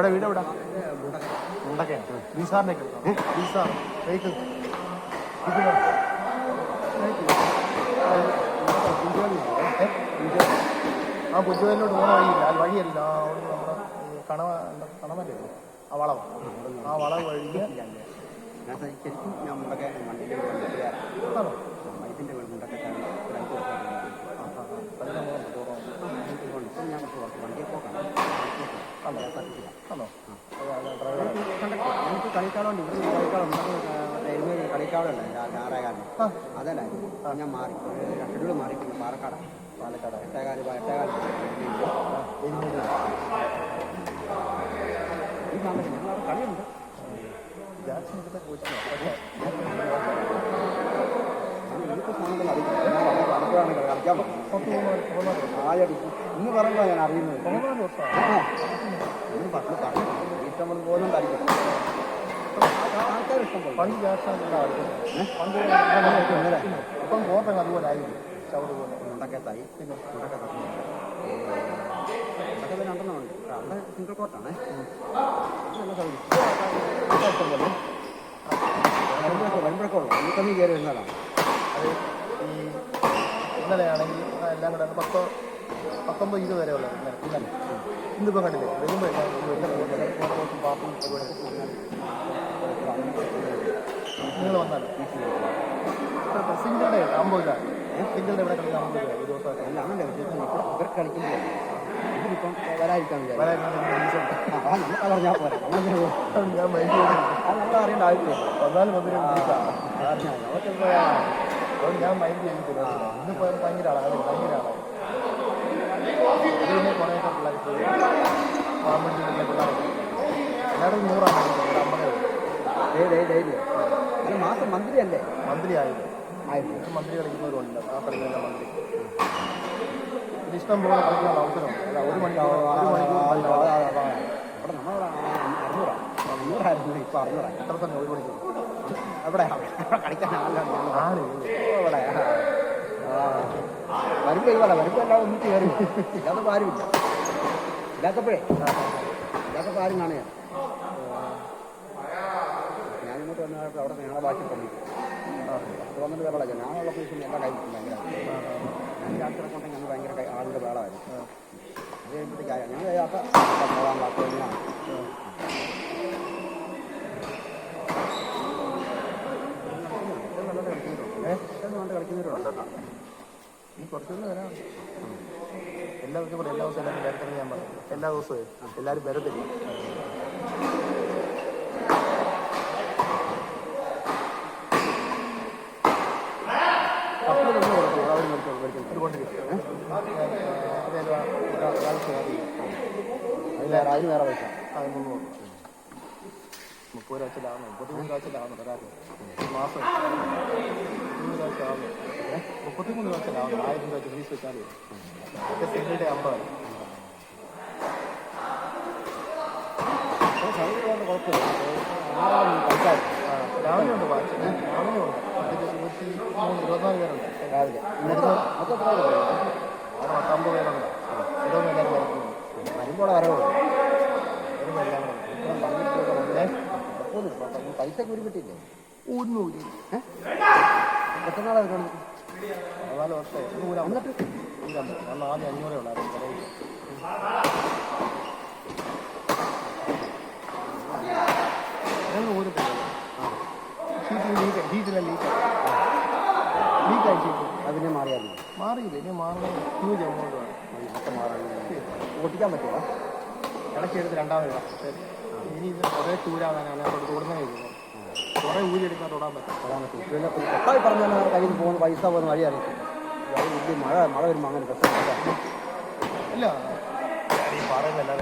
എവിടെ വീട് എവിടെ? മുണ്ടക്കയാണ്. ബീസാറിനെ ബീസാർ വെഹിക്കിൾ ആ പുഞ്ചുവലിലോട്ട് പോകുന്ന വഴിയില്ല. അത് വഴിയല്ല. നമ്മുടെ കണമല്ലേ ആ വളവ്, ആ വളവ് വഴി ശരിക്കും ഞാൻ മുണ്ടൊക്കെ വണ്ടിയിൽ വൈഫിൻ്റെ മുണ്ടൊക്കെ ഇപ്പം ഞാൻ വണ്ടിയെ പോക്കാണ്. എനിക്ക് കളിക്കാളുണ്ട്. ഇവിടെ കളിക്കാളുണ്ട്. എരുമേലി കളിക്കാളുണ്ട്. ഞായറാകാലം അതല്ലായിരുന്നു. ഞാൻ മാറി ഷെഡ്യൂൾ മാറി. പിന്നെ പാലക്കാടാണ്. എട്ടേകാല് ഈ സമയത്ത് ഞങ്ങളവിടെ കളിയുണ്ട്. ജാക്സണിന്റെ കോച്ചിങ് എനിക്ക് സാധനങ്ങൾ അറിയില്ല. കളിക്കാൻ ആയടി ഇന്ന് പറയുമ്പോൾ ഞാൻ അറിയുന്നത്. ഇഷ്ടം പോലും കളിക്കും. ആൾക്കാർ ഇഷ്ടം പോലെ പണ്ട് ജാക്സണിന്റെ പണ്ട് ഇപ്പം കോട്ടങ്ങ് അതുപോലെ ആയിരുന്നു. ചവിട് പോലെ മുണ്ടക്കത്തായി. പിന്നെ മുണ്ടക്കത്ത് രണ്ടെണ്ണമുണ്ട്. അവിടെ സിംഗിൾ കോട്ടാണ്. നല്ല സൗകര്യം വരുമ്പോഴൊക്കെ ഉള്ളു. എനിക്കൊന്നും കയറി വരുന്നതാണ്. അത് ഈ ഇന്നലെയാണെങ്കിൽ എല്ലാം കൂടെ 19-20 വരെ ഉള്ളത് ഇന്നലെ. ഇന്നിപ്പോൾ കണ്ടില്ലേ വരുമ്പോൾ പാർട്ടി നിങ്ങൾ വന്നാൽ സിംഗിളുടെ 50 രൂപ. സിംഗിളുടെ ഇവിടെ കളിക്കാൻ 50 രൂപ ഒരു ദിവസമായിട്ട്. അല്ല അങ്ങനെ ഇവർ കളിക്കുമ്പോൾ ഇതിലിപ്പം വരാതിരിക്കാൻ പറഞ്ഞാൽ പോരാ. ഞാൻ മൈൻഡ് ചെയ്തു. നമ്മൾ അറിയേണ്ട ആവശ്യമില്ല. വന്നാലും വന്നിട്ട് ഞാൻ മൈൻഡ് ചെയ്തിട്ടില്ല. ഇന്ന് പോയാൽ ഭയങ്കര ആളാണ്. ഭയങ്കര ആളാണ്. പിന്നെ കുറേയൊക്കെ പിള്ളേർ ഗവൺമെൻറ്റിൻ്റെ പിള്ളേരൊക്കെ എല്ലാവരും 100 ഡെയിലി അല്ല മാസം മന്ത്രി അല്ലേ? മന്ത്രി ആയിരുന്നു. മന്ത്രി കളിക്കുന്നവരുണ്ട്. ആ കളിക്കുന്ന മന്ത്രി ഇത് ഇഷ്ടം പോലെ കളിക്കാനുള്ള അവസരമുണ്ട്. അല്ല ഒരു മണിക്കൂർ അവിടെ നമ്മളവിടെ 100 ഇപ്പം 600 എത്ര സമയം? ഒരു മണിക്കൂർ അവിടെ കളിക്കാൻ ആര് ഇവിടെ വരുമ്പോൾ ഇതുപോലെ വരുമ്പോൾ എല്ലാം ഒന്നിച്ച് കയറി. ഇല്ലാത്തപ്പോൾ ആരുമില്ല. ഇല്ലാത്തപ്പോൾ ആരും കാണുകയാണ്. ഞാനിങ്ങോട്ട് വന്നപ്പോൾ അവിടെ ഞങ്ങളുടെ ഭാഷ പറഞ്ഞു അത് വന്നിട്ട് വേള ഞാനുള്ള ദിവസം എല്ലാ കൈക്കും ഭയങ്കര ഞാൻ ആൾക്കാരെ കൊണ്ടെങ്കിൽ ഞങ്ങൾ ഭയങ്കര ആളുടെ വേളമായിരുന്നു. അത് കഴിയുമ്പോഴത്തേക്ക് ഞങ്ങൾ യാത്ര പോകാൻ തന്നെയാണ്. കൊണ്ട് കളിക്കുന്നവരുണ്ട്. ഈ കുറച്ചുകൂടെ വരാം. എല്ലാവർക്കും കൂടെ എല്ലാ ദിവസവും എല്ലാവരും വരത്തില്ല. ഞാൻ പറഞ്ഞു എല്ലാ ദിവസവും എല്ലാവരും വരത്തില്ല. കപ്പിൽ തന്നെ കൊടുക്കും. അവർ മേടിച്ചോളൂ. അതിന് വേറെ പൈസ. അത് 300. 30 രൂപ വെച്ചിലാവുന്നു. 33 രൂപ വെച്ചിലാവുന്നു ഒരാൾക്ക് മാസം. 33 രൂപ വെച്ചിലാവുന്നു. 1000 രൂപ വെച്ച് ഫീസ് വെച്ചാൽ സിംഗിളുടെ 50. രാവിലെ ഉണ്ട് വാച്ച്. രാവിലെ ഉണ്ട് 24 പേരുണ്ട് രാവിലെ. അവിടെ 50 പേരുണ്ട്. ഇതൊന്നും എല്ലാവരും വരക്കുന്നു. വരുമ്പോൾ വരവുള്ളൂ. വരുമ്പോൾ എല്ലാം പൈസ കൂടി കിട്ടിയില്ലേ? ഊരിനൂരി എത്ര നാളെ 4 വർഷമായി. എന്നിട്ട് നമ്മൾ ആദ്യം 500 ഉണ്ടായിരുന്നു. ഞങ്ങൾ ഊരത്തില്ല. ഹീറ്റിലെ ലീക്കായി ഷീറ്റ് അതിനെ മാറിയായിരുന്നു. മാറിയില്ല. ഇനി മാറണം. ഹ്യൂജ് എമൗണ്ട് വേണം. ഒക്കെ മാറാൻ ഓട്ടിക്കാൻ പറ്റുമോ? ഇടയ്ക്ക് എടുത്ത് രണ്ടാമത് ഇടാം. ഇനി ഇത് കുറേ ചൂരാകാനാണ് അവിടെ തൊടുന്നേ ഇരിക്കുന്നത്. കുറേ ഊരി എടുക്കാൻ തൊടാൻ പറ്റും. കൊട്ടായി പറഞ്ഞാൽ കയ്യിൽ നിന്ന് പോകുന്ന പൈസ പോകുന്ന വഴി അറിയിക്കും. വലിയ മഴ വരുമ്പോൾ അങ്ങനെ പ്രശ്നമില്ല. ഇല്ല ഈ പറയുന്നല്ലാതെ